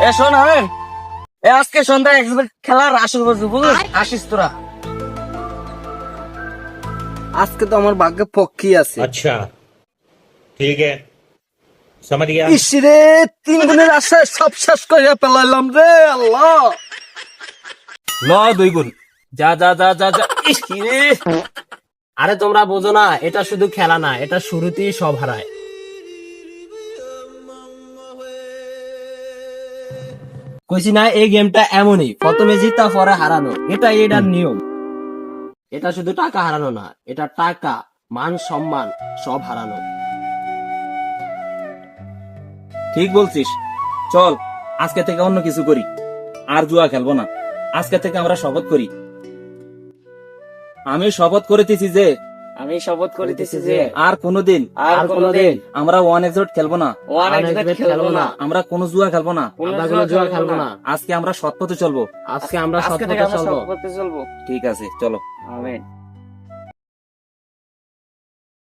এ শোন আমেন, আজকে সন্ধ্যায় একবার খেলার আসর করছি, বুঝলি? আসিস তোরা। আজকে তো আমার ভাগ্যে পক্ষী আছে। अच्छा ठीक है समझ गया। ইসরে 3 গুণের আশায় সব শেষ করে পেলাইলাম রে আল্লাহ। ল 2 গুণ। যা যা যা যা যা। ইস কি রে। আরে তোমরা বোঝো না, এটা শুধু খেলা না, এটা শুরুতেই সব হারায়। কইছি না, এই গেমটা এমনই, প্রথমে জিতা পরে হারানো, এটার নিয়ম। এটা শুধু টাকা হারানো না, এটা টাকা, মান সম্মান সব হারানো। ঠিক বলছিস। চল আজকে থেকে অন্য কিছু করি, আর জুয়া খেলবো না। আজকে থেকে আমরা শপথ করি। আমি শপথ করিতেছি যে আর কোনোদিন আমরা ওয়ান এক্সট খেলবো না, আমরা কোনো জুয়া খেলবো না, আজকে আমরা সৎ পথে চলবো। ঠিক আছে, চলো। আমেন।